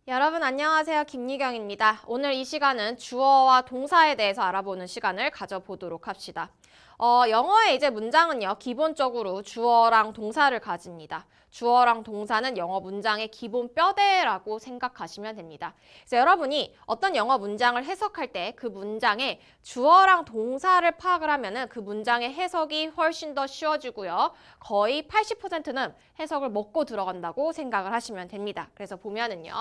여러분 안녕하세요. 김미경입니다. 오늘 이 시간은 주어와 동사에 대해서 알아보는 시간을 가져보도록 합시다. 영어의 이제 문장은요, 기본적으로 주어랑 동사를 가집니다. 주어랑 동사는 영어 문장의 기본 뼈대라고 생각하시면 됩니다. 그래서 여러분이 어떤 영어 문장을 해석할 때 그 문장의 주어랑 동사를 파악을 하면은 그 문장의 해석이 훨씬 더 쉬워지고요. 거의 80%는 해석을 먹고 들어간다고 생각을 하시면 됩니다. 그래서 보면은요.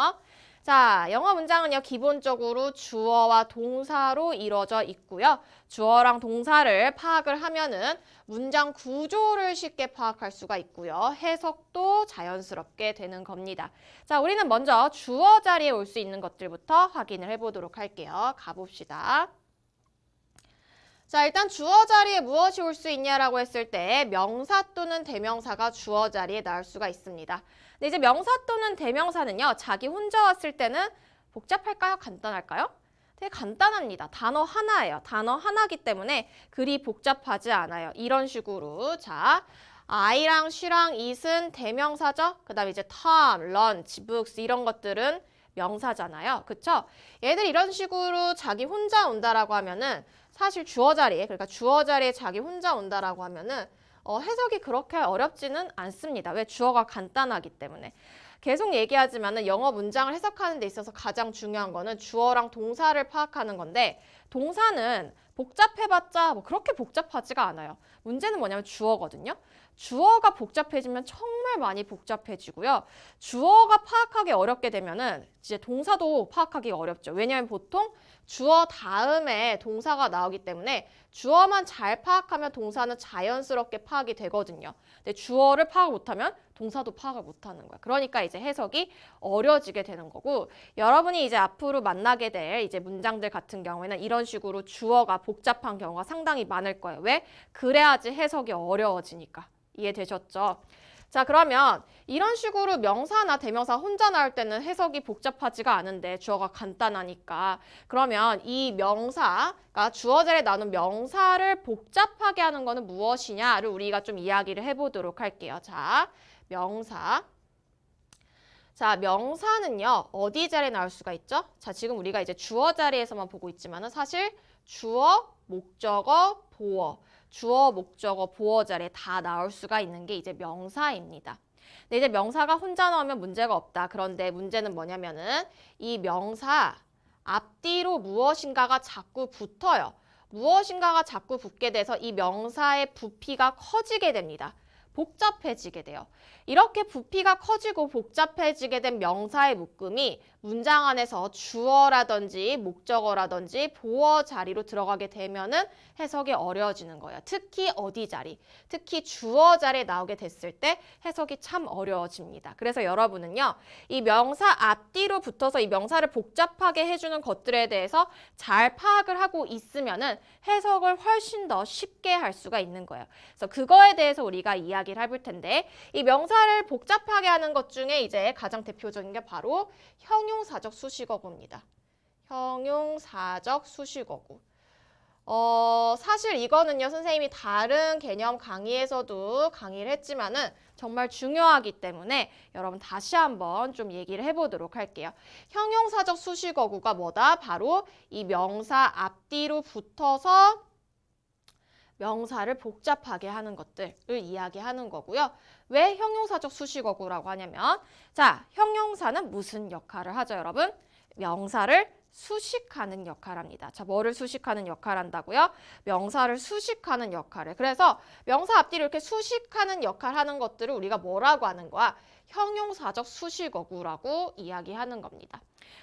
자, 영어 문장은요, 기본적으로 주어와 동사로 이루어져 있고요. 주어랑 동사를 파악을 하면은 문장 구조를 쉽게 파악할 수가 있고요. 해석도 자연스럽게 되는 겁니다. 자, 우리는 먼저 주어 자리에 올 수 있는 것들부터 확인을 해보도록 할게요. 가봅시다. 자, 일단 주어 자리에 무엇이 올 수 있냐라고 했을 때 명사 또는 대명사가 주어 자리에 나올 수가 있습니다. 근데 이제 명사 또는 대명사는요, 자기 혼자 왔을 때는 복잡할까요? 간단할까요? 되게 간단합니다. 단어 하나예요. 단어 하나기 때문에 그리 복잡하지 않아요. 이런 식으로. 자, I랑 she랑 it은 대명사죠? 그 다음에 이제 Tom, lunch, books 이런 것들은 명사잖아요. 그쵸? 얘들 이런 식으로 자기 혼자 온다라고 하면은 사실 주어 자리에, 그러니까 주어 자리에 자기 혼자 온다라고 하면은 해석이 그렇게 어렵지는 않습니다. 왜? 주어가 간단하기 때문에. 계속 얘기하지만은 영어 문장을 해석하는 데 있어서 가장 중요한 거는 주어랑 동사를 파악하는 건데, 동사는 복잡해봤자 뭐 그렇게 복잡하지가 않아요. 문제는 뭐냐면 주어거든요. 주어가 복잡해지면 정말 많이 복잡해지고요. 주어가 파악하기 어렵게 되면은 이제 동사도 파악하기 어렵죠. 왜냐하면 보통 주어 다음에 동사가 나오기 때문에 주어만 잘 파악하면 동사는 자연스럽게 파악이 되거든요. 근데 주어를 파악 못하면 동사도 파악을 못하는 거야. 그러니까 이제 해석이 어려워지게 되는 거고, 여러분이 이제 앞으로 만나게 될 이제 문장들 같은 경우에는 이런 식으로 주어가 복잡한 경우가 상당히 많을 거예요. 왜? 그래야지 해석이 어려워지니까. 이해되셨죠? 자, 그러면 이런 식으로 명사나 대명사 혼자 나올 때는 해석이 복잡하지가 않은데 주어가 간단하니까, 그러면 이 명사가 주어 자리에 나오는 명사를 복잡하게 하는 거는 무엇이냐를 우리가 좀 이야기를 해보도록 할게요. 자, 명사. 자, 명사는요, 어디 자리에 나올 수가 있죠? 자, 지금 우리가 이제 주어 자리에서만 보고 있지만은 사실 주어, 목적어, 보어, 주어, 목적어, 보어 자리에 다 나올 수가 있는 게 이제 명사입니다. 근데 이제 명사가 혼자 나오면 문제가 없다. 그런데 문제는 뭐냐면은 이 명사 앞뒤로 무엇인가가 자꾸 붙어요. 무엇인가가 자꾸 붙게 돼서 이 명사의 부피가 커지게 됩니다. 복잡해지게 돼요. 이렇게 부피가 커지고 복잡해지게 된 명사의 묶음이 문장 안에서 주어라든지 목적어라든지 보어 자리로 들어가게 되면은 해석이 어려워지는 거예요. 특히 어디 자리, 특히 주어 자리에 나오게 됐을 때 해석이 참 어려워집니다. 그래서 여러분은요, 이 명사 앞뒤로 붙어서 이 명사를 복잡하게 해주는 것들에 대해서 잘 파악을 하고 있으면은 해석을 훨씬 더 쉽게 할 수가 있는 거예요. 그래서 그거에 대해서 우리가 이야기를 해볼 텐데, 이 명사를 복잡하게 하는 것 중에 이제 가장 대표적인 게 바로 형용사적 수식어구입니다. 형용사적 수식어구. 사실 이거는요, 선생님이 다른 개념 강의에서도 강의를 했지만은 정말 중요하기 때문에 여러분 다시 한번 좀 얘기를 해보도록 할게요. 형용사적 수식어구가 뭐다? 바로 이 명사 앞뒤로 붙어서 명사를 복잡하게 하는 것들을 이야기하는 거고요. 왜 형용사적 수식어구라고 하냐면, 자, 형용사는 무슨 역할을 하죠, 여러분? 명사를 수식하는 역할을 합니다. 자, 뭐를 수식하는 역할을 한다고요? 명사를 수식하는 역할을. 그래서 명사 앞뒤로 이렇게 수식하는 역할을 하는 것들을 우리가 뭐라고 하는 거야? 형용사적 수식어구라고 이야기하는 겁니다.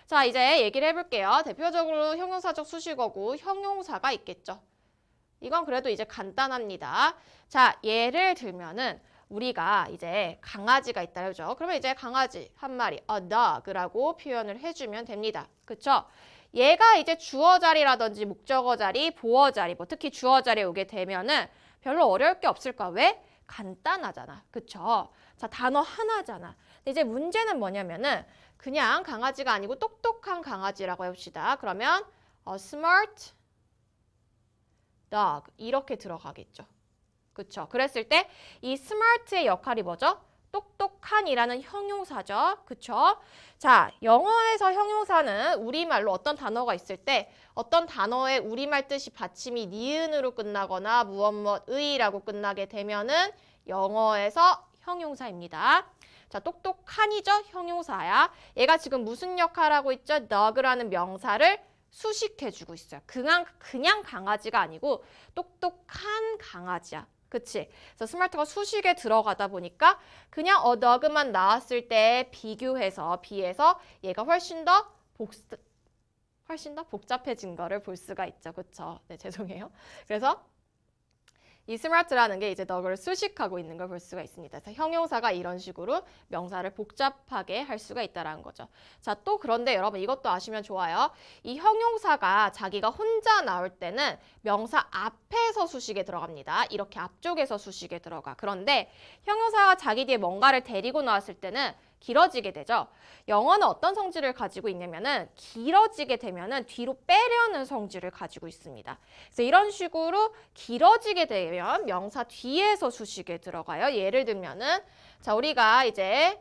자, 이제 얘기를 해볼게요. 대표적으로 형용사적 수식어구, 형용사가 있겠죠. 이건 그래도 이제 간단합니다. 자, 예를 들면은 우리가 이제 강아지가 있다 그러죠. 그러면 이제 강아지 한 마리, a dog라고 표현을 해주면 됩니다. 그쵸? 얘가 이제 주어 자리라든지 목적어 자리, 보어 자리, 뭐 특히 주어 자리에 오게 되면은 별로 어려울 게 없을 거야. 왜? 간단하잖아. 그쵸? 자, 단어 하나잖아. 근데 이제 문제는 뭐냐면은 그냥 강아지가 아니고 똑똑한 강아지라고 해봅시다. 그러면 smart dog 이렇게 들어가겠죠. 그쵸? 그랬을 때 이 smart의 역할이 뭐죠? 똑똑한이라는 형용사죠. 그쵸? 자, 영어에서 형용사는 우리말로 어떤 단어가 있을 때 어떤 단어의 우리말 뜻이 받침이 니은으로 끝나거나 무엇무엇의라고 끝나게 되면은 영어에서 형용사입니다. 자, 똑똑한이죠? 형용사야. 얘가 지금 무슨 역할을 하고 있죠? dog라는 명사를 수식해주고 있어요. 그냥 강아지가 아니고 똑똑한 강아지야. 그치? 그래서 스마트가 수식에 들어가다 보니까 그냥 dog만 나왔을 때 비해서 얘가 훨씬 더 복잡해진 거를 볼 수가 있죠. 그쵸? 네, 죄송해요. 그래서 이 smart라는 게 이제 dog를 수식하고 있는 걸 볼 수가 있습니다. 그래서 형용사가 이런 식으로 명사를 복잡하게 할 수가 있다는 거죠. 자, 또 그런데 여러분 이것도 아시면 좋아요. 이 형용사가 자기가 혼자 나올 때는 명사 앞에서 수식에 들어갑니다. 이렇게 앞쪽에서 수식에 들어가. 그런데 형용사가 자기 뒤에 뭔가를 데리고 나왔을 때는 길어지게 되죠. 영어는 어떤 성질을 가지고 있냐면은 길어지게 되면은 뒤로 빼려는 성질을 가지고 있습니다. 그래서 이런 식으로 길어지게 되면 명사 뒤에서 수식에 들어가요. 예를 들면은 자, 우리가 이제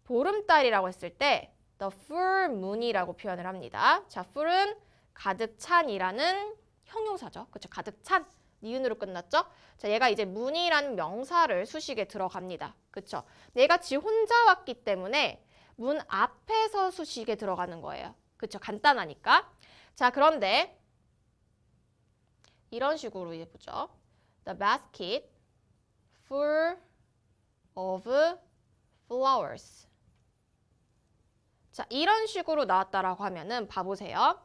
보름달이라고 했을 때 the full moon이라고 표현을 합니다. 자, full은 가득 찬이라는 형용사죠. 그렇죠? 가득 찬. 니은으로 끝났죠? 자, 얘가 이제 문이라는 명사를 수식에 들어갑니다. 그쵸? 얘가 지 혼자 왔기 때문에 문 앞에서 수식에 들어가는 거예요. 그쵸? 간단하니까. 자, 그런데 이런 식으로 해보죠. The basket full of flowers. 자, 이런 식으로 나왔다라고 하면은 봐보세요.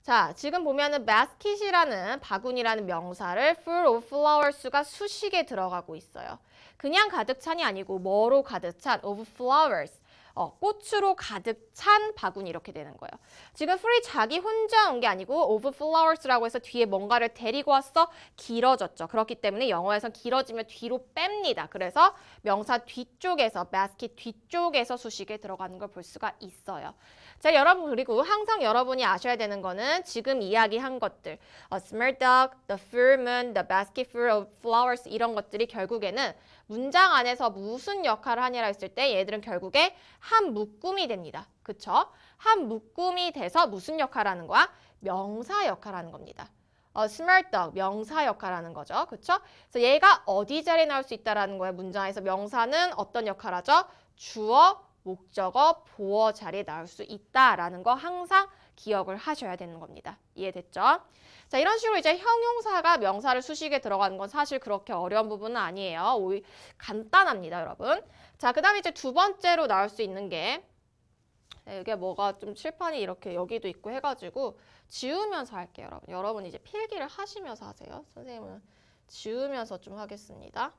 자, 지금 보면은 basket이라는 바구니라는 명사를 full of flowers가 수식에 들어가고 있어요. 그냥 가득 찬이 아니고 뭐로 가득 찬? of flowers. 꽃으로 가득 찬 바구니 이렇게 되는 거예요. 지금 풀이 자기 혼자 온 게 아니고 of flowers라고 해서 뒤에 뭔가를 데리고 왔어 길어졌죠. 그렇기 때문에 영어에서 길어지면 뒤로 뺍니다. 그래서 명사 뒤쪽에서 basket 뒤쪽에서 수식에 들어가는 걸 볼 수가 있어요. 자, 여러분 그리고 항상 여러분이 아셔야 되는 거는 지금 이야기한 것들 a smart dog, the full moon, the basket full of flowers 이런 것들이 결국에는 문장 안에서 무슨 역할을 하냐라 했을 때 얘들은 결국에 한 묶음이 됩니다. 그쵸? 한 묶음이 돼서 무슨 역할을 하는 거야? 명사 역할을 하는 겁니다. smart dog, 명사 역할을 하는 거죠. 그쵸? 그래서 얘가 어디 자리에 나올 수 있다라는 거예요. 문장에서 명사는 어떤 역할을 하죠? 주어, 목적어, 보어 자리에 나올 수 있다라는 거 항상 기억을 하셔야 되는 겁니다. 이해됐죠? 자, 이런 식으로 이제 형용사가 명사를 수식에 들어가는 건 사실 그렇게 어려운 부분은 아니에요. 간단합니다, 여러분. 자, 그 다음에 이제 두 번째로 나올 수 있는 게 이게 뭐가 좀 칠판이 이렇게 여기도 있고 해가지고 지우면서 할게요, 여러분. 여러분 이제 필기를 하시면서 하세요. 선생님은 지우면서 좀 하겠습니다.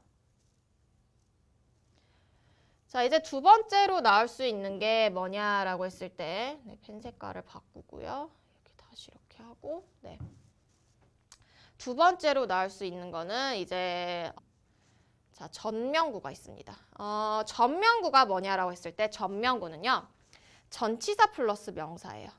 자, 이제 두 번째로 나올 수 있는 게 뭐냐라고 했을 때 펜 색깔을 바꾸고요. 이렇게 다시 이렇게 하고 두 번째로 나올 수 있는 거는 이제 자, 전명구가 있습니다. 전명구가 뭐냐라고 했을 때 전명구는요. 전치사 플러스 명사예요.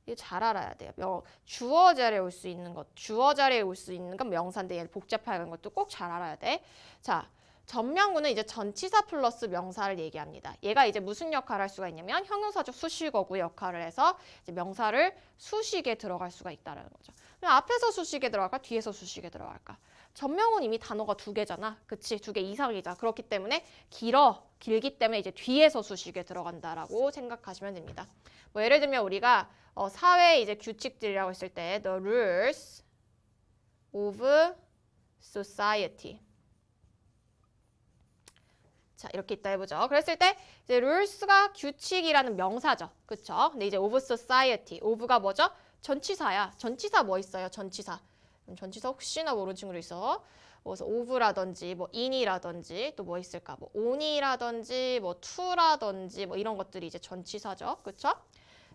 이거 잘 알아야 돼요. 주어 자리에 올 수 있는 것, 주어 자리에 올 수 있는 건 명사인데 얘를 복잡하게 것도 꼭 잘 알아야 돼. 자, 전명구는 이제 전치사 플러스 명사를 얘기합니다. 얘가 이제 무슨 역할을 할 수가 있냐면 형용사적 수식어구 역할을 해서 이제 명사를 수식에 들어갈 수가 있다는 거죠. 그럼 앞에서 수식에 들어갈까? 뒤에서 수식에 들어갈까? 전명은 이미 단어가 두 개잖아. 그치? 두 개 이상이잖아. 그렇기 때문에 길기 때문에 이제 뒤에서 수식에 들어간다라고 생각하시면 됩니다. 뭐 예를 들면 우리가 사회 이제 규칙들이라고 했을 때 the rules of society. 자, 이렇게 있다 해보죠. 그랬을 때 이제 rules가 규칙이라는 명사죠. 그쵸? 근데 이제 of society. of가 뭐죠? 전치사야. 전치사 뭐 있어요? 전치사. 전치사 혹시나 모르는 친구들 있어. 그래서 of라든지 뭐 in이라든지 또 뭐 있을까? 뭐 on이라든지 뭐 to라든지 뭐 이런 것들이 이제 전치사죠. 그쵸?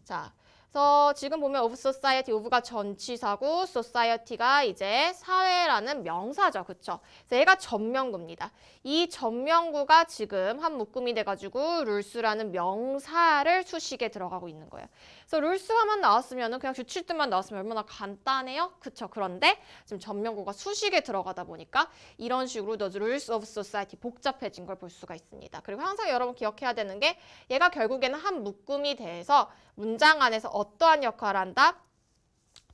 자, 그래서 지금 보면 of society, of가 전치사고 society가 이제 사회라는 명사죠. 그쵸? 그래서 얘가 전명구입니다. 이 전명구가 지금 한 묶음이 돼가지고 rules라는 명사를 수식에 들어가고 있는 거예요. 그래서 rules만 나왔으면 그냥 규칙들만 나왔으면 얼마나 간단해요? 그쵸? 그런데 지금 전명구가 수식에 들어가다 보니까 이런 식으로 the rules of society 복잡해진 걸 볼 수가 있습니다. 그리고 항상 여러분 기억해야 되는 게 얘가 결국에는 한 묶음이 돼서 문장 안에서 어떠한 역할을 한다?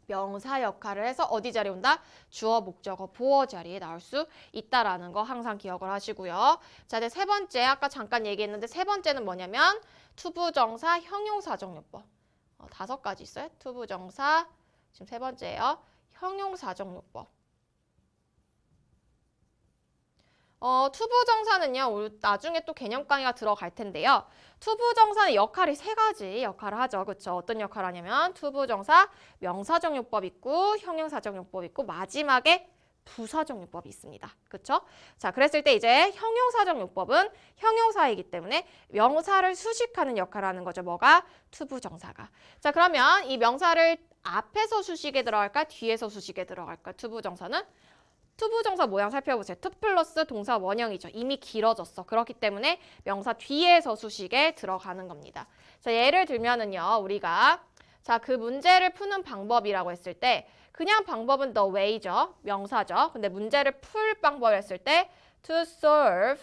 명사 역할을 해서 어디 자리에 온다? 주어, 목적어, 보어 자리에 나올 수 있다라는 거 항상 기억을 하시고요. 자, 이제 세 번째, 아까 잠깐 얘기했는데 세 번째는 뭐냐면 투부정사, 형용사정요법. 5가지 있어요. 투부정사, 지금 세 번째예요. 형용사정요법. 투부정사는요, 나중에 또 개념 강의가 들어갈 텐데요. 투부정사는 역할이 3가지 역할을 하죠. 그쵸? 어떤 역할을 하냐면 투부정사, 명사정요법 있고 형용사정요법 있고 마지막에 부사정요법이 있습니다. 그쵸? 자, 그랬을 때 이제 형용사정요법은 형용사이기 때문에 명사를 수식하는 역할을 하는 거죠. 뭐가? 투부정사가. 자, 그러면 이 명사를 앞에서 수식에 들어갈까? 뒤에서 수식에 들어갈까? 투부정사는? 투부정사 모양 살펴보세요. 투 플러스 동사 원형이죠. 이미 길어졌어. 그렇기 때문에 명사 뒤에서 수식에 들어가는 겁니다. 자, 예를 들면은요, 우리가 그 문제를 푸는 방법이라고 했을 때 그냥 방법은 the way죠. 명사죠. 근데 문제를 풀 방법을 했을 때 to solve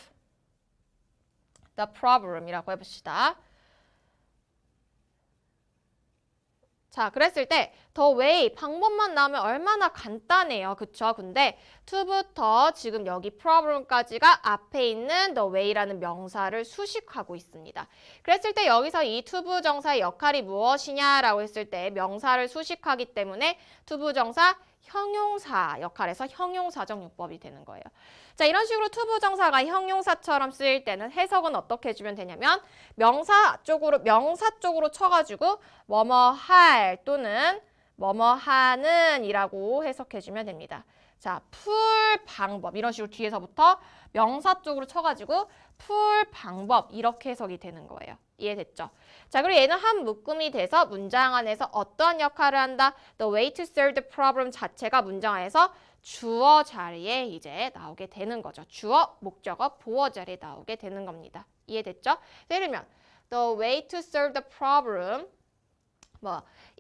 the problem이라고 해봅시다. 자, 그랬을 때 the way 방법만 나오면 얼마나 간단해요. 그쵸? 근데 to부터 지금 여기 problem까지가 앞에 있는 the way라는 명사를 수식하고 있습니다. 그랬을 때 여기서 이 투부정사의 역할이 무엇이냐라고 했을 때 명사를 수식하기 때문에 투부정사 형용사 역할에서 형용사정요법이 되는 거예요. 자, 이런 식으로 투부정사가 형용사처럼 쓰일 때는 해석은 어떻게 해주면 되냐면 명사 쪽으로 쳐가지고 뭐뭐 할 또는 뭐뭐 하는 이라고 해석해주면 됩니다. 자, 풀 방법 이런 식으로 뒤에서부터 명사 쪽으로 쳐가지고 풀 방법 이렇게 해석이 되는 거예요. 이해됐죠? 자, 그리고 얘는 한 묶음이 돼서 문장 안에서 어떠한 역할을 한다? The way to solve the problem 자체가 문장 안에서 주어 자리에 이제 나오게 되는 거죠. 주어, 목적어, 보어 자리에 나오게 되는 겁니다. 이해됐죠? 예를 들면 the way to solve the problem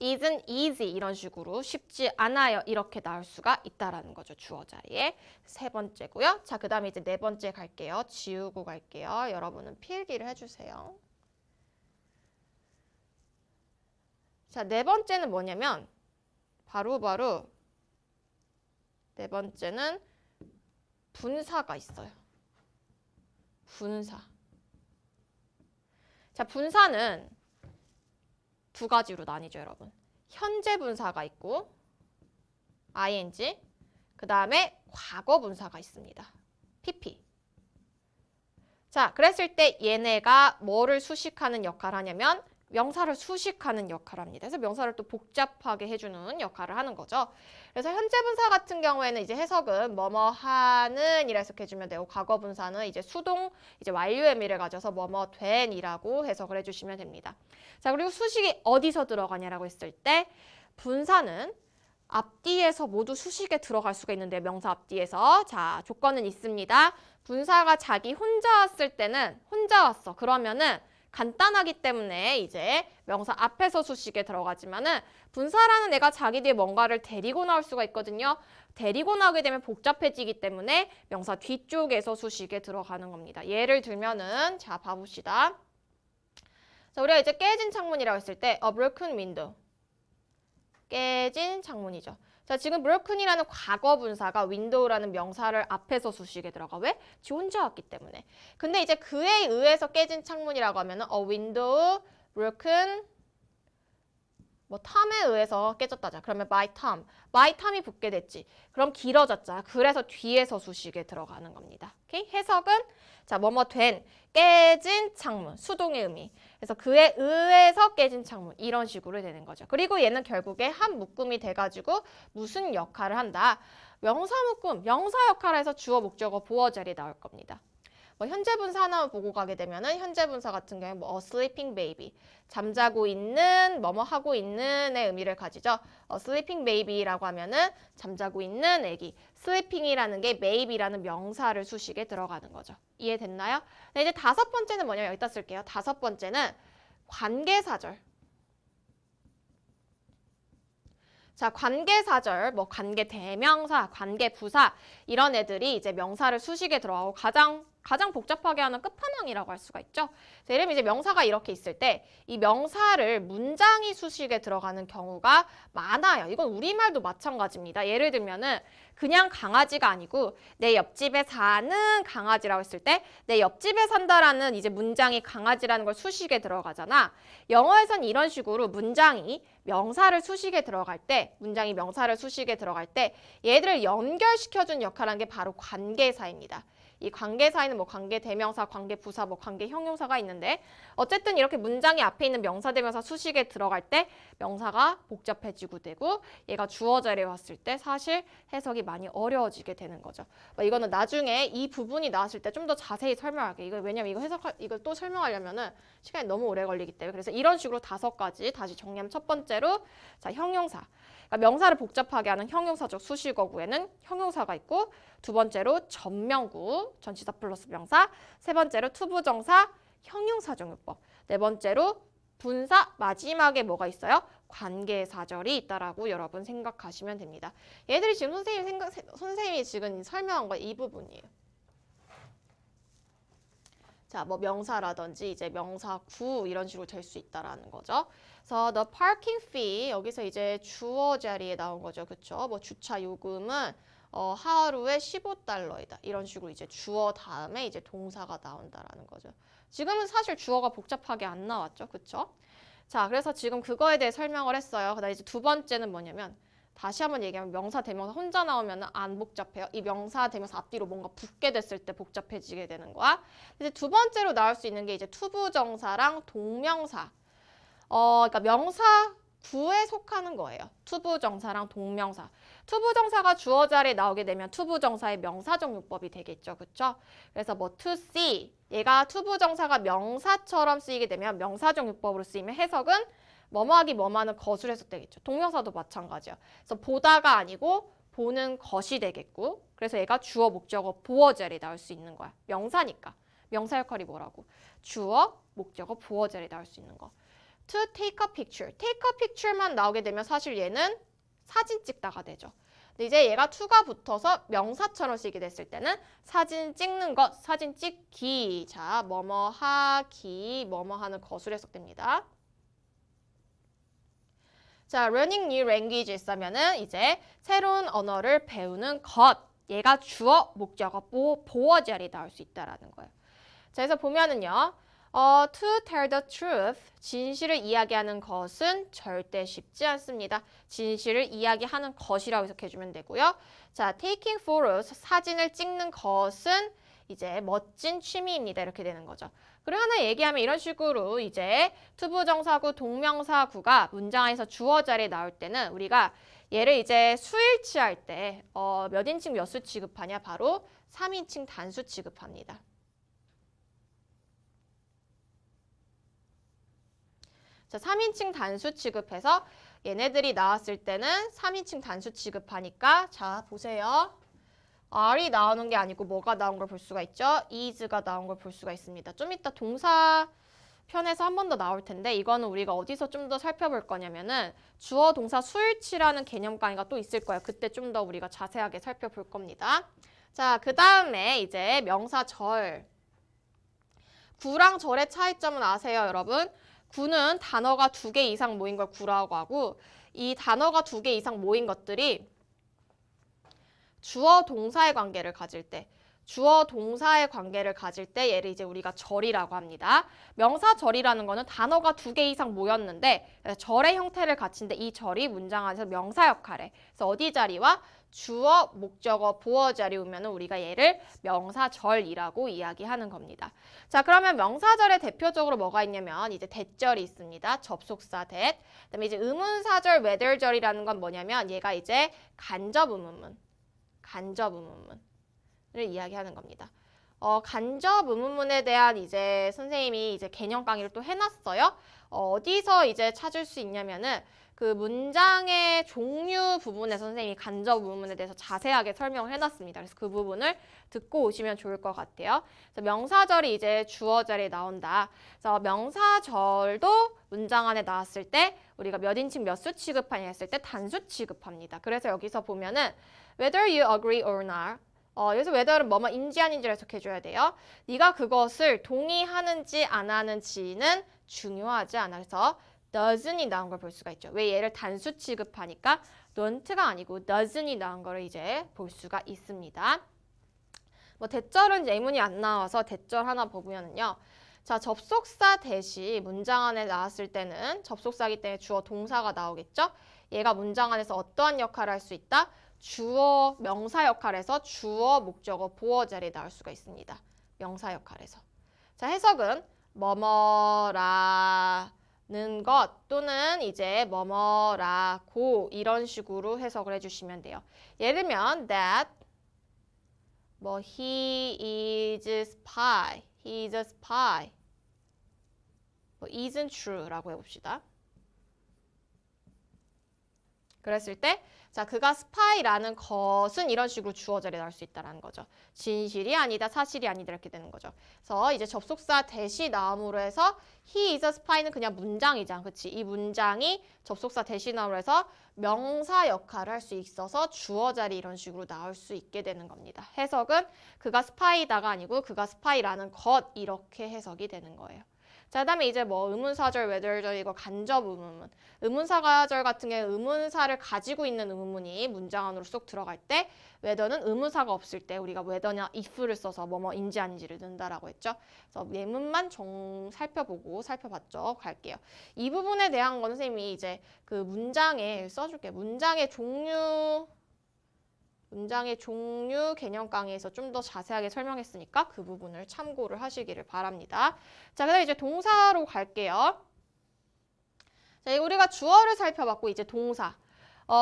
isn't easy 이런 식으로 쉽지 않아요. 이렇게 나올 수가 있다라는 거죠. 주어 자리에. 세 번째고요. 자, 그 다음에 이제 네 번째 갈게요. 지우고 갈게요. 여러분은 필기를 해주세요. 자, 네 번째는 뭐냐면 바로 네 번째는 분사가 있어요. 분사. 자, 분사는 2가지로 나뉘죠, 여러분. 현재 분사가 있고 ing, 그 다음에 과거 분사가 있습니다. pp. 자, 그랬을 때 얘네가 뭐를 수식하는 역할을 하냐면 명사를 수식하는 역할을 합니다. 그래서 명사를 또 복잡하게 해주는 역할을 하는 거죠. 그래서 현재 분사 같은 경우에는 이제 해석은 뭐뭐 하는 이라 해석해주면 되고 과거 분사는 이제 수동 이제 완료의 의미를 가져서 뭐뭐 된이라고 해석을 해주시면 됩니다. 자, 그리고 수식이 어디서 들어가냐라고 했을 때 분사는 앞뒤에서 모두 수식에 들어갈 수가 있는데 명사 앞뒤에서 자, 조건은 있습니다. 분사가 자기 혼자 왔을 때는 혼자 왔어. 그러면은 간단하기 때문에 이제 명사 앞에서 수식에 들어가지만은 분사라는 애가 자기 뒤에 뭔가를 데리고 나올 수가 있거든요. 데리고 나오게 되면 복잡해지기 때문에 명사 뒤쪽에서 수식에 들어가는 겁니다. 예를 들면은 자, 봐봅시다. 자, 우리가 이제 깨진 창문이라고 했을 때 a broken window. 깨진 창문이죠. 자, 지금 broken이라는 과거 분사가 window라는 명사를 앞에서 수식에 들어가. 왜? 지 혼자 왔기 때문에. 근데 이제 그에 의해서 깨진 창문이라고 하면은 a window broken Tom에 의해서 깨졌다자. 그러면 by Tom이 붙게 됐지. 그럼 길어졌자. 그래서 뒤에서 수식에 들어가는 겁니다. 오케이? 해석은 자, 뭐뭐 된, 깨진 창문, 수동의 의미. 그래서 그에 의해서 깨진 창문 이런 식으로 되는 거죠. 그리고 얘는 결국에 한 묶음이 돼가지고 무슨 역할을 한다? 명사 묶음, 명사 역할을 해서 주어, 목적어, 보어 자리에 나올 겁니다. 뭐 현재 분사 하나만 보고 가게 되면은 현재 분사 같은 경우에 뭐 a sleeping baby, 잠자고 있는, 뭐뭐 하고 있는의 의미를 가지죠. sleeping baby라고 하면은 잠자고 있는 애기. sleeping이라는 게 baby라는 명사를 수식에 들어가는 거죠. 이해됐나요? 네, 이제 다섯 번째는 뭐냐면 여기다 쓸게요. 다섯 번째는 관계사절. 자, 관계사절, 뭐 관계대명사, 관계부사 이런 애들이 이제 명사를 수식에 들어가고 가장 복잡하게 하는 끝판왕이라고 할 수가 있죠. 예를 들면 이제 명사가 이렇게 있을 때 이 명사를 문장이 수식에 들어가는 경우가 많아요. 이건 우리말도 마찬가지입니다. 예를 들면은 그냥 강아지가 아니고 내 옆집에 사는 강아지라고 했을 때 내 옆집에 산다라는 이제 문장이 강아지라는 걸 수식에 들어가잖아. 영어에선 이런 식으로 문장이 명사를 수식에 들어갈 때 얘들을 연결시켜준 역할을 한 게 바로 관계사입니다. 이 관계사에는 뭐 관계대명사, 관계부사, 뭐 관계형용사가 있는데 어쨌든 이렇게 문장이 앞에 있는 명사대명사 수식에 들어갈 때 명사가 복잡해지고 되고 얘가 주어 자리에 왔을 때 사실 해석이 많이 어려워지게 되는 거죠. 이거는 나중에 이 부분이 나왔을 때 좀 더 자세히 설명할게요. 왜냐면 이걸 또 설명하려면은 시간이 너무 오래 걸리기 때문에 그래서 이런 식으로 5가지 다시 정리하면 첫 번째로 자, 형용사. 그러니까 명사를 복잡하게 하는 형용사적 수식어구에는 형용사가 있고 두 번째로 전명구, 전치사 플러스 명사, 세 번째로 투부정사, 형용사정요법, 네 번째로 분사, 마지막에 뭐가 있어요? 관계사절이 있다라고 여러분 생각하시면 됩니다. 얘들이 지금 선생님이 지금 설명한 거 이 부분이에요. 자, 뭐 명사라든지 이제 명사구 이런 식으로 될 수 있다라는 거죠. 그래서 the parking fee 여기서 이제 주어 자리에 나온 거죠. 그쵸? 뭐 주차 요금은 하루에 $15이다. 이런 식으로 이제 주어 다음에 이제 동사가 나온다라는 거죠. 지금은 사실 주어가 복잡하게 안 나왔죠. 그쵸? 자, 그래서 지금 그거에 대해 설명을 했어요. 그다음 이제 두 번째는 뭐냐면 다시 한번 얘기하면 명사, 대명사 혼자 나오면 안 복잡해요. 이 명사, 대명사 앞뒤로 뭔가 붙게 됐을 때 복잡해지게 되는 거야. 이제 두 번째로 나올 수 있는 게 이제 투부정사랑 동명사. 그러니까 명사 구에 속하는 거예요. 투부정사랑 동명사. 투부정사가 주어 자리에 나오게 되면 투부정사의 명사적 용법이 되겠죠. 그쵸? 그래서 뭐 to see 얘가 투부정사가 명사처럼 쓰이게 되면 명사적 용법으로 쓰이면 해석은 뭐뭐하기 뭐뭐하는 것으로 해석되겠죠. 동명사도 마찬가지야. 그래서 보다가 아니고 보는 것이 되겠고 그래서 얘가 주어, 목적어, 보어 자리에 나올 수 있는 거야. 명사니까. 명사 역할이 뭐라고? 주어, 목적어, 보어 자리에 나올 수 있는 거. To take a picture. take a picture만 나오게 되면 사실 얘는 사진 찍다가 되죠. 근데 이제 얘가 to가 붙어서 명사처럼 쓰이게 됐을 때는 사진 찍는 것, 사진 찍기. 자, 뭐뭐 하기, 뭐뭐 하는 것으로 해석됩니다. 자, learning new languages 하면은 이제 새로운 언어를 배우는 것. 얘가 주어, 목적어, 보어 자리에 나올 수 있다라는 거예요. 자, 그래서 보면은요. to tell the truth, 진실을 이야기하는 것은 절대 쉽지 않습니다. 진실을 이야기하는 것이라고 해석해주면 되고요. 자, taking photos, 사진을 찍는 것은 이제 멋진 취미입니다. 이렇게 되는 거죠. 그리고 하나 얘기하면 이런 식으로 이제 투부정사구, 동명사구가 문장 안에서 주어 자리에 나올 때는 우리가 얘를 이제 수일치할 때 몇 인칭 몇 수 취급하냐? 바로 3인칭 단수 취급합니다. 자, 3인칭 단수 취급해서 얘네들이 나왔을 때는 3인칭 단수 취급하니까 자, 보세요. R이 나오는 게 아니고 뭐가 나온 걸 볼 수가 있죠? is가 나온 걸 볼 수가 있습니다. 좀 이따 동사 편에서 한 번 더 나올 텐데 이거는 우리가 어디서 좀 더 살펴볼 거냐면은 주어 동사 수일치라는 개념 강의가 또 있을 거예요. 그때 좀 더 우리가 자세하게 살펴볼 겁니다. 자, 그 다음에 이제 명사 절. 구랑 절의 차이점은 아세요, 여러분? 구는 단어가 2개 이상 모인 걸 구라고 하고 이 단어가 2개 이상 모인 것들이 주어 동사의 관계를 가질 때 얘를 이제 우리가 절이라고 합니다. 명사 절이라는 거는 단어가 2개 이상 모였는데 절의 형태를 갖춘데 이 절이 문장 안에서 명사 역할에 그래서 어디 자리와 주어, 목적어, 보어 자리 오면은 우리가 얘를 명사절이라고 이야기하는 겁니다. 자, 그러면 명사절에 대표적으로 뭐가 있냐면 이제 대절이 있습니다. 접속사 that. 그다음에 이제 의문사절, whether절이라는 건 뭐냐면 얘가 이제 간접 의문문을 이야기하는 겁니다. 간접 의문문에 대한 이제 선생님이 이제 개념 강의를 또 해놨어요. 어디서 이제 찾을 수 있냐면은 그 문장의 종류 부분에 선생님이 간접 의문문에 대해서 자세하게 설명을 해놨습니다. 그래서 그 부분을 듣고 오시면 좋을 것 같아요. 그래서 명사절이 이제 주어 자리에 나온다. 그래서 명사절도 문장 안에 나왔을 때 우리가 몇 인칭 몇 수 취급하냐 했을 때 단수 취급합니다. 그래서 여기서 보면은 whether you agree or not 여기서 whether는 뭐뭐인지 아닌지를 해석해줘야 돼요. 네가 그것을 동의하는지 안 하는지는 중요하지 않아. 그래서 doesn't 나온 걸 볼 수가 있죠. 왜 얘를 단수 취급하니까 don't가 아니고 doesn't 나온 거를 이제 볼 수가 있습니다. 뭐 대절은 예문이 안 나와서 대절 하나 보면은요. 자, 접속사 대시 문장 안에 나왔을 때는 접속사이기 때문에 주어 동사가 나오겠죠. 얘가 문장 안에서 어떠한 역할을 할 수 있다? 주어 명사 역할에서 주어 목적어 보어 자리에 나올 수가 있습니다. 명사 역할에서. 자, 해석은 뭐뭐라는 것 또는 이제 뭐뭐라고 이런 식으로 해석을 해주시면 돼요. 예를 들면 that 뭐 he is spy, he is a spy. 뭐 isn't true라고 해봅시다. 그랬을 때, 자, 그가 스파이라는 것은 이런 식으로 주어 자리에 나올 수 있다는 거죠. 진실이 아니다, 사실이 아니다 이렇게 되는 거죠. 그래서 이제 접속사 대시 나옴으로 해서 he is a spy는 그냥 문장이잖아. 그치? 이 문장이 접속사 대시 나옴으로 해서 명사 역할을 할 수 있어서 주어 자리 이런 식으로 나올 수 있게 되는 겁니다. 해석은 그가 스파이다가 아니고 그가 스파이라는 것 이렇게 해석이 되는 거예요. 자, 그다음에 이제 뭐 의문사절, 외절절 이거 간접 의문문. 의문사절 같은 경우 의문사를 가지고 있는 의문문이 문장 안으로 쏙 들어갈 때 whether는 의문사가 없을 때 우리가 whether냐 if를 써서 뭐뭐인지 아닌지를 넣는다라고 했죠. 그래서 예문만 살펴봤죠. 갈게요. 이 부분에 대한 건 선생님이 이제 그 문장에 써줄게요. 문장의 종류 개념 강의에서 좀 더 자세하게 설명했으니까 그 부분을 참고를 하시기를 바랍니다. 자, 그다음에 이제 동사로 갈게요. 자, 우리가 주어를 살펴봤고 이제 동사.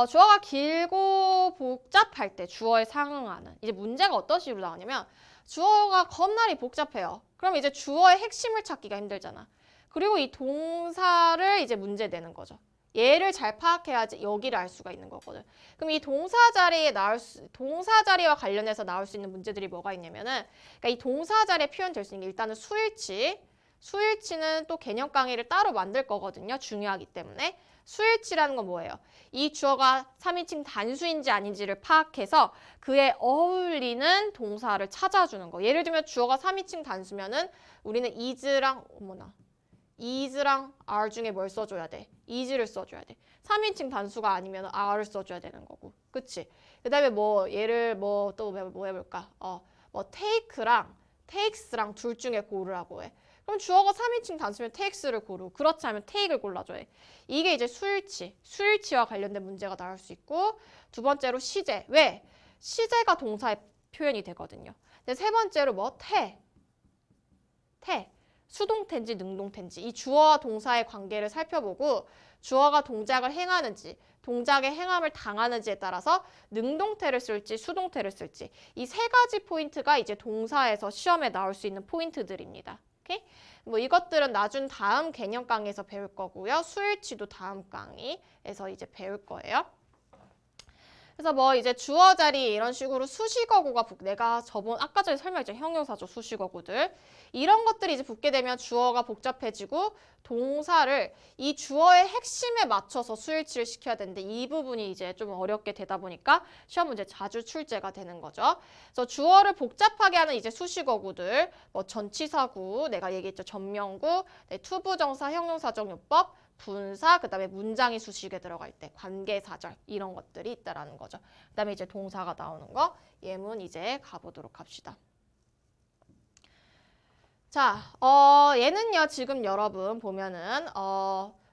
주어가 길고 복잡할 때 주어에 상응하는 이제 문제가 어떤 식으로 나오냐면 주어가 겁나게 복잡해요. 그럼 이제 주어의 핵심을 찾기가 힘들잖아. 그리고 이 동사를 이제 문제 내는 거죠. 얘를 잘 파악해야지 여기를 알 수가 있는 거거든. 그럼 이 동사 자리와 관련해서 나올 수 있는 문제들이 뭐가 있냐면은, 그러니까 이 동사 자리에 표현될 수 있는 게 일단은 수일치. 수일치는 또 개념 강의를 따로 만들 거거든요. 중요하기 때문에. 수일치라는 건 뭐예요? 이 주어가 3인칭 단수인지 아닌지를 파악해서 그에 어울리는 동사를 찾아주는 거. 예를 들면 주어가 3인칭 단수면은 우리는 is랑 are 중에 뭘 써줘야 돼? is를 써줘야 돼. 3인칭 단수가 아니면 are를 써줘야 되는 거고. 그치? 그 다음에 뭐 얘를 또 뭐 해볼까? 뭐 takes랑 둘 중에 고르라고 해. 그럼 주어가 3인칭 단수면 takes를 고르고 그렇지 않으면 take를 골라줘야 해. 이게 이제 수일치와 관련된 문제가 나올 수 있고 두 번째로 시제. 왜? 시제가 동사의 표현이 되거든요. 근데 세 번째로 뭐? 태. 수동태인지 능동태인지 이 주어와 동사의 관계를 살펴보고 주어가 동작을 행하는지 동작의 행함을 당하는지에 따라서 능동태를 쓸지 수동태를 쓸지 이 세 가지 포인트가 이제 동사에서 시험에 나올 수 있는 포인트들입니다. 오케이? 뭐 이것들은 다음 개념 강의에서 배울 거고요. 수일치도 다음 강의에서 이제 배울 거예요. 그래서 뭐 이제 주어 자리 이런 식으로 수식어구가 내가 아까 전에 설명했죠. 형용사죠. 수식어구들. 이런 것들이 이제 붙게 되면 주어가 복잡해지고 동사를 이 주어의 핵심에 맞춰서 수일치를 시켜야 되는데 이 부분이 이제 좀 어렵게 되다 보니까 시험 문제 자주 출제가 되는 거죠. 그래서 주어를 복잡하게 하는 이제 수식어구들, 뭐 전치사구, 내가 얘기했죠. 전명구, 투부정사, 형용사적 요법, 분사, 그 다음에 문장이 수식에 들어갈 때 관계사절 이런 것들이 있다라는 거죠. 그 다음에 이제 동사가 나오는 거 예문 이제 가보도록 합시다. 자, 얘는요 지금 여러분 보면은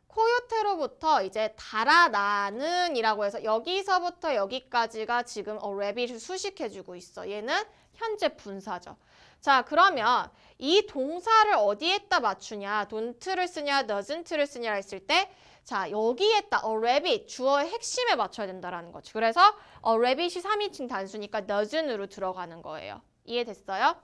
코요테로부터 이제 달아나는 이라고 해서 여기서부터 여기까지가 지금 rabbit을 수식해주고 있어. 얘는 현재 분사죠. 자, 그러면 이 동사를 어디에다 맞추냐, don't를 쓰냐, doesn't를 쓰냐 했을 때, 자, 여기에다 rabbit, 주어의 핵심에 맞춰야 된다라는 거죠. 그래서 rabbit이 3인칭 단수니까 doesn'으로 들어가는 거예요. 이해됐어요?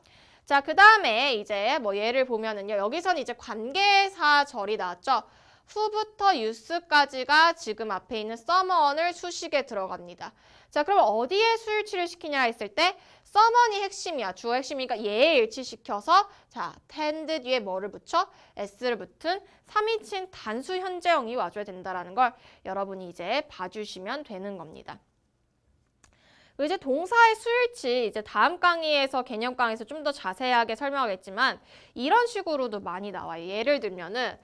자, 그 다음에 이제 뭐 예를 보면은요. 여기서는 이제 관계사절이 나왔죠. 후부터 유스까지가 지금 앞에 있는 someone을 수식에 들어갑니다. 자, 그럼 어디에 수일치를 시키냐 했을 때 someone이 핵심이야. 주어 핵심이니까 얘에 일치시켜서 자, tend 뒤에 뭐를 붙여? s를 붙은 3인칭 단수 현재형이 와줘야 된다라는 걸 여러분이 이제 봐주시면 되는 겁니다. 이제 동사의 수일치 이제 다음 강의에서 개념 강의에서 좀 더 자세하게 설명하겠지만 이런 식으로도 많이 나와요. 예를 들면은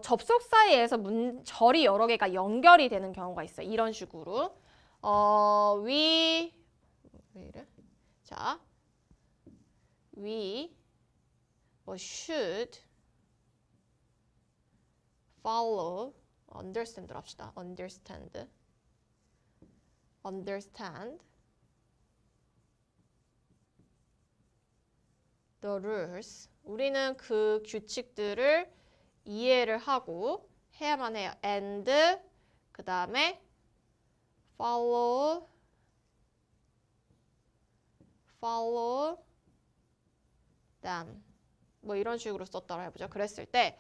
접속사에 의해서 절이 여러 개가 연결이 되는 경우가 있어요. 이런 식으로 왜 이래? 자, we should follow understand로 합시다. understand the rules. 우리는 그 규칙들을 이해를 하고 해야만 해요. and 그 다음에 follow them. 뭐 이런 식으로 썼다고 해보죠. 그랬을 때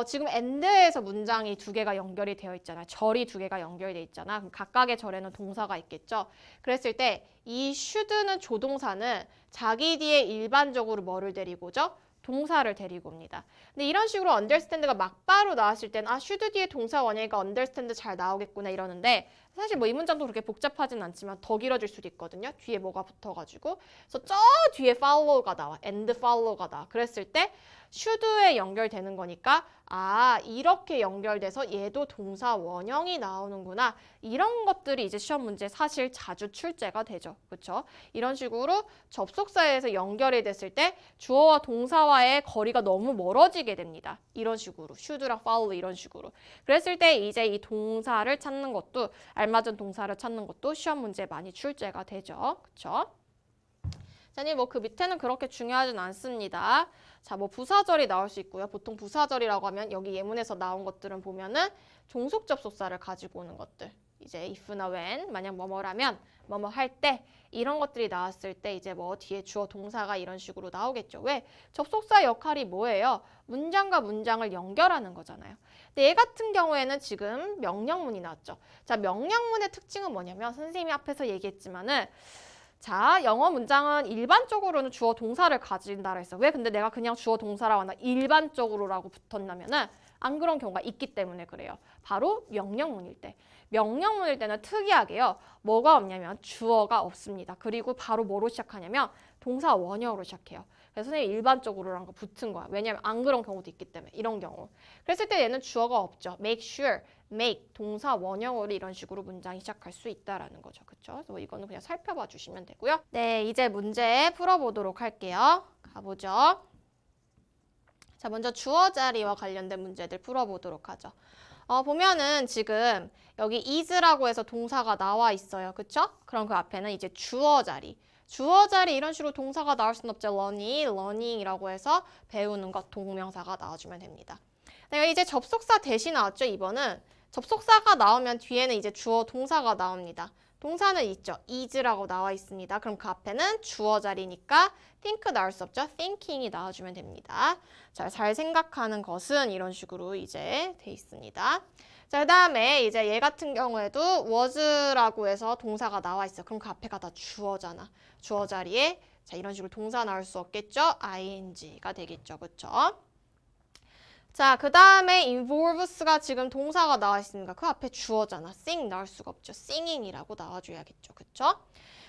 지금 and에서 문장이 두 개가 연결이 되어 있잖아. 절이 두 개가 연결이 되어 있잖아. 그럼 각각의 절에는 동사가 있겠죠. 그랬을 때 이 should는 조동사는 자기 뒤에 일반적으로 뭐를 데리고 오죠? 동사를 데리고 옵니다. 근데 이런 식으로 understand가 막바로 나왔을 때는 should 뒤에 동사 원형이니까 understand 잘 나오겠구나 이러는데 사실 뭐 이 문장도 그렇게 복잡하진 않지만 더 길어질 수도 있거든요. 뒤에 뭐가 붙어가지고. 그래서 저 뒤에 follow가 나와. and follow가 나와. 그랬을 때 should에 연결되는 거니까 이렇게 연결돼서 얘도 동사 원형이 나오는구나. 이런 것들이 이제 시험 문제 사실 자주 출제가 되죠. 그렇죠? 이런 식으로 접속사에서 연결이 됐을 때 주어와 동사와의 거리가 너무 멀어지게 됩니다. 이런 식으로 should랑 follow 이런 식으로. 그랬을 때 이제 이 동사를 찾는 것도 알맞은 동사를 찾는 것도 시험 문제에 많이 출제가 되죠. 그렇죠? 자, 뭐 그 밑에는 그렇게 중요하진 않습니다. 자, 뭐 부사절이 나올 수 있고요. 보통 부사절이라고 하면 여기 예문에서 나온 것들은 보면은 종속 접속사를 가지고 오는 것들. 이제 if나 when, 만약 뭐뭐라면, 뭐뭐 할 때 이런 것들이 나왔을 때 이제 뭐 뒤에 주어 동사가 이런 식으로 나오겠죠. 왜? 접속사 역할이 뭐예요? 문장과 문장을 연결하는 거잖아요. 근데 얘 같은 경우에는 지금 명령문이 나왔죠. 자, 명령문의 특징은 뭐냐면 선생님이 앞에서 얘기했지만은 자, 영어 문장은 일반적으로는 주어 동사를 가진다라 했어. 왜? 근데 내가 그냥 주어 동사라고 하나 일반적으로라고 붙었냐면은 안 그런 경우가 있기 때문에 그래요. 바로 명령문일 때. 명령문일 때는 특이하게요. 뭐가 없냐면 주어가 없습니다. 그리고 바로 뭐로 시작하냐면 동사 원형으로 시작해요. 그래서 선생님이 일반적으로라는 거 붙은 거야. 왜냐면 안 그런 경우도 있기 때문에. 이런 경우. 그랬을 때 얘는 주어가 없죠. make sure, make 동사 원형으로 이런 식으로 문장이 시작할 수 있다라는 거죠. 그렇죠? 그래서 이거는 그냥 살펴봐 주시면 되고요. 네, 이제 문제 풀어보도록 할게요. 가보죠. 자, 먼저 주어 자리와 관련된 문제들 풀어보도록 하죠. 보면은 지금 여기 is라고 해서 동사가 나와 있어요. 그쵸? 그럼 그 앞에는 이제 주어 자리. 주어 자리 이런 식으로 동사가 나올 수는 없죠. learning이라고 해서 배우는 것 동명사가 나와주면 됩니다. 네, 이제 접속사 대신 나왔죠. 2번은 접속사가 나오면 뒤에는 이제 주어 동사가 나옵니다. 동사는 있죠. is라고 나와 있습니다. 그럼 그 앞에는 주어 자리니까 think 나올 수 없죠. thinking이 나와주면 됩니다. 자, 잘 생각하는 것은 이런 식으로 이제 돼 있습니다. 자, 그 다음에 이제 얘 같은 경우에도 was라고 해서 동사가 나와 있어. 그럼 그 앞에가 다 주어잖아. 주어 자리에 자, 이런 식으로 동사 나올 수 없겠죠. ing가 되겠죠. 그쵸? 자, 그 다음에 involves가 지금 동사가 나와 있으니까 그 앞에 주어잖아. sing 나올 수가 없죠. singing이라고 나와줘야겠죠. 그쵸?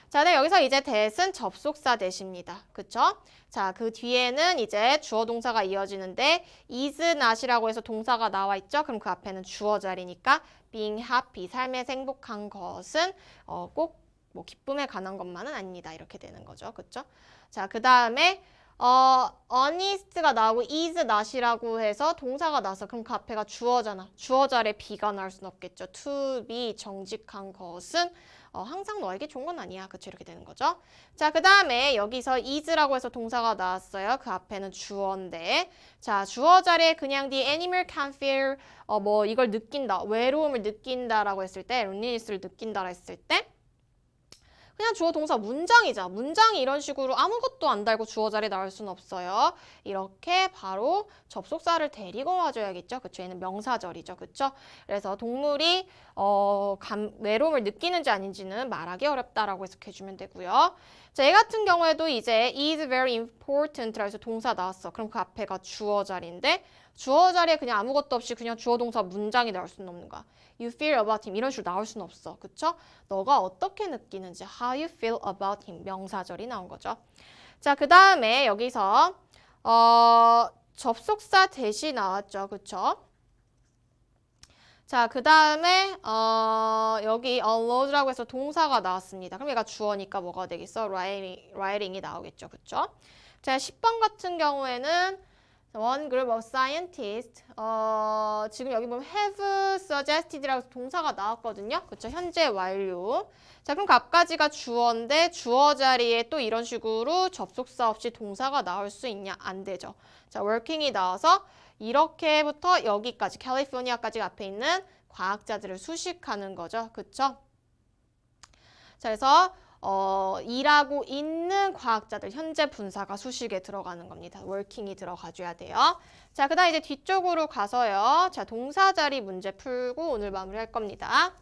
자, 네, 여기서 이제 that은 접속사 that입니다. 그쵸? 자, 그 뒤에는 이제 주어 동사가 이어지는데 is not이라고 해서 동사가 나와 있죠? 그럼 그 앞에는 주어 자리니까 being happy, 삶에서 행복한 것은 꼭 뭐 기쁨에 관한 것만은 아닙니다. 이렇게 되는 거죠. 그쵸? 자, 그 다음에 honest가 나오고 is not이라고 해서 동사가 나서 그럼 그 앞에가 주어잖아. 주어 자리에 be가 나올 수는 없겠죠. to be 정직한 것은 항상 너에게 좋은 건 아니야. 그쵸? 이렇게 되는 거죠. 자, 그 다음에 여기서 is라고 해서 동사가 나왔어요. 그 앞에는 주어인데 자, 주어 자리에 그냥 the animal can feel 뭐 이걸 느낀다. 외로움을 느낀다라고 했을 때 loneliness를 느낀다라 했을 때 그냥 주어 동사 문장이자 문장이 이런 식으로 아무것도 안 달고 주어 자리에 나올 수는 없어요. 이렇게 바로 접속사를 데리고 와줘야겠죠. 그쵸? 얘는 명사절이죠. 그쵸? 그래서 동물이 외로움을 느끼는지 아닌지는 말하기 어렵다라고 해석해주면 되고요. 자, 얘 같은 경우에도 이제 is very important라고 해서 동사 나왔어. 그럼 그 앞에가 주어 자리인데 주어 자리에 그냥 아무것도 없이 그냥 주어 동사 문장이 나올 수는 없는 거야. You feel about him 이런 식으로 나올 수는 없어. 그쵸? 너가 어떻게 느끼는지 how you feel about him 명사절이 나온 거죠. 자, 그 다음에 여기서 접속사 대시 나왔죠. 그쵸? 자, 그 다음에 여기 unload라고 해서 동사가 나왔습니다. 그럼 얘가 주어니까 뭐가 되겠어? writing이 나오겠죠. 그쵸? 자, 10번 같은 경우에는 one group of scientists 지금 여기 보면 have suggested라고 해서 동사가 나왔거든요. 그쵸? 현재 완료. 자, 그럼 앞까지가 주어인데 주어 자리에 또 이런 식으로 접속사 없이 동사가 나올 수 있냐? 안 되죠. 자, working이 나와서 이렇게부터 여기까지 캘리포니아까지 앞에 있는 과학자들을 수식하는 거죠. 그쵸? 자, 그래서 일하고 있는 과학자들 현재 분사가 수식에 들어가는 겁니다. working이 들어가줘야 돼요. 자, 그 다음 이제 뒤쪽으로 가서요. 자, 동사 자리 문제 풀고 오늘 마무리할 겁니다.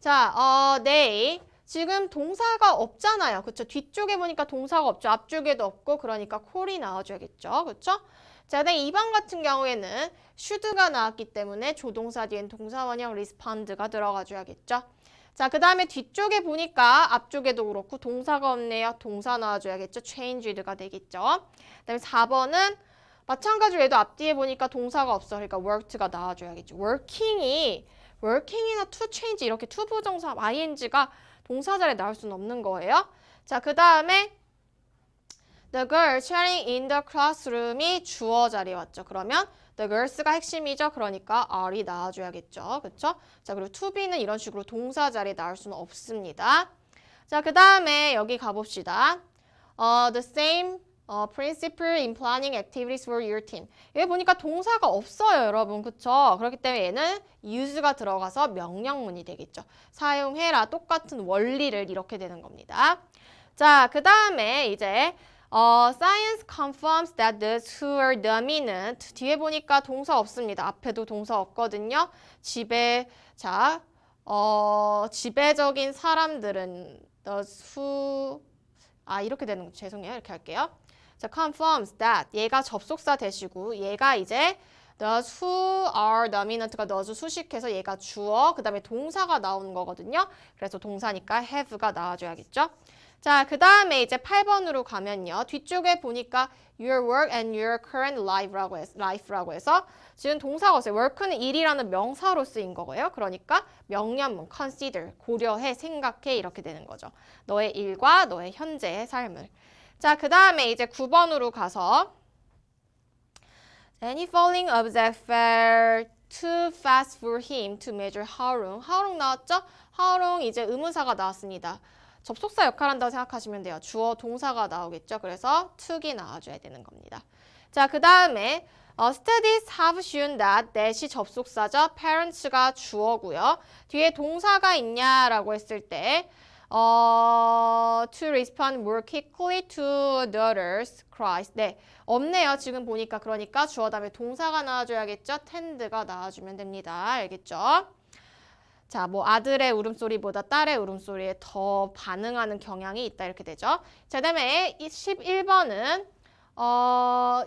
자, they 지금 동사가 없잖아요. 그쵸? 뒤쪽에 보니까 동사가 없죠. 앞쪽에도 없고 그러니까 콜이 나와줘야겠죠. 그쵸? 자, 그다음 2번 같은 경우에는 should가 나왔기 때문에 조동사 뒤엔 동사원형 respond가 들어가줘야겠죠. 자, 그 다음에 뒤쪽에 보니까 앞쪽에도 그렇고 동사가 없네요. 동사 나와줘야겠죠. changed가 되겠죠. 그 다음에 4번은 마찬가지로 얘도 앞뒤에 보니까 동사가 없어. 그러니까 worked가 나와줘야겠죠. working이나 to change 이렇게 to 부정사 ing가 동사 자리에 나올 수는 없는 거예요. 자, 그 다음에 The girl sharing in the classroom이 주어 자리에 왔죠. 그러면 the girls가 핵심이죠. 그러니까 are이 나와줘야겠죠. 그쵸? 자, 그리고 to be는 이런 식으로 동사 자리에 나올 수는 없습니다. 자, 그 다음에 여기 가봅시다. The same principle in planning activities for your team. 여기 보니까 동사가 없어요, 여러분. 그쵸? 그렇기 때문에 얘는 use가 들어가서 명령문이 되겠죠. 사용해라. 똑같은 원리를 이렇게 되는 겁니다. 자, 그 다음에 이제 Science confirms that those who are dominant 뒤에 보니까 동사 없습니다. 앞에도 동사 없거든요. 지배적인 사람들은 those who 이렇게 되는 거 죄송해요. 이렇게 할게요. 자, confirms that 얘가 접속사 대시고 얘가 이제 those who are dominant가 those 수식해서 얘가 주어 그 다음에 동사가 나오는 거거든요. 그래서 동사니까 have가 나와줘야겠죠. 자, 그 다음에 이제 8번으로 가면요. 뒤쪽에 보니까 your work and your current life라고 해서 지금 동사가 없어요. work는 일이라는 명사로 쓰인 거고요. 그러니까 명령문, consider, 고려해, 생각해 이렇게 되는 거죠. 너의 일과 너의 현재의 삶을. 자, 그 다음에 이제 9번으로 가서 Any falling object fell too fast for him to measure how long. how long 나왔죠? how long 이제 의문사가 나왔습니다. 접속사 역할을 한다고 생각하시면 돼요. 주어 동사가 나오겠죠. 그래서 to기 나와줘야 되는 겁니다. 자, 그 다음에 studies have shown that이 접속사죠. parents가 주어고요. 뒤에 동사가 있냐라고 했을 때 to respond more quickly to the other's cries. 네, 없네요. 지금 보니까 그러니까 주어 다음에 동사가 나와줘야겠죠. tend가 나와주면 됩니다. 알겠죠? 자, 뭐 아들의 울음소리보다 딸의 울음소리에 더 반응하는 경향이 있다 이렇게 되죠. 자, 그다음에 11번은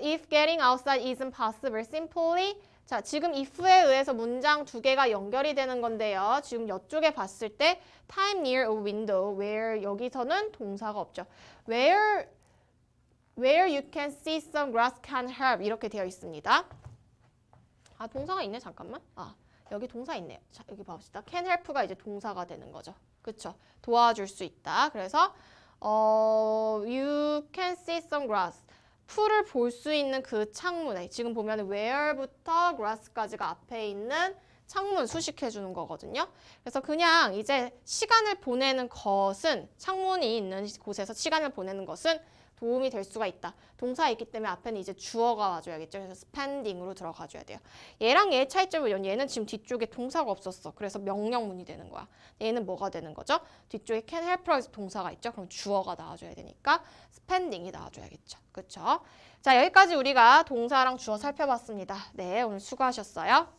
if getting outside isn't possible, simply 자, 지금 if에 의해서 문장 두 개가 연결이 되는 건데요. 지금 이쪽에 봤을 때 time near a window where 여기서는 동사가 없죠. where you can see some grass can help 이렇게 되어 있습니다. 동사가 있네. 잠깐만. 여기 동사 있네요. 자, 여기 봅시다. can help가 이제 동사가 되는 거죠. 그쵸? 도와줄 수 있다. 그래서 you can see some grass. 풀을 볼 수 있는 그 창문에 지금 보면 where부터 grass까지가 앞에 있는 창문 수식해 주는 거거든요. 그래서 그냥 이제 시간을 보내는 것은 창문이 있는 곳에서 시간을 보내는 것은 도움이 될 수가 있다. 동사가 있기 때문에 앞에는 이제 주어가 와줘야겠죠. 그래서 spending으로 들어가줘야 돼요. 얘랑 얘의 차이점은 얘는 지금 뒤쪽에 동사가 없었어. 그래서 명령문이 되는 거야. 얘는 뭐가 되는 거죠? 뒤쪽에 can helper에서 동사가 있죠. 그럼 주어가 나와줘야 되니까 spending이 나와줘야겠죠. 그렇죠? 자, 여기까지 우리가 동사랑 주어 살펴봤습니다. 네, 오늘 수고하셨어요.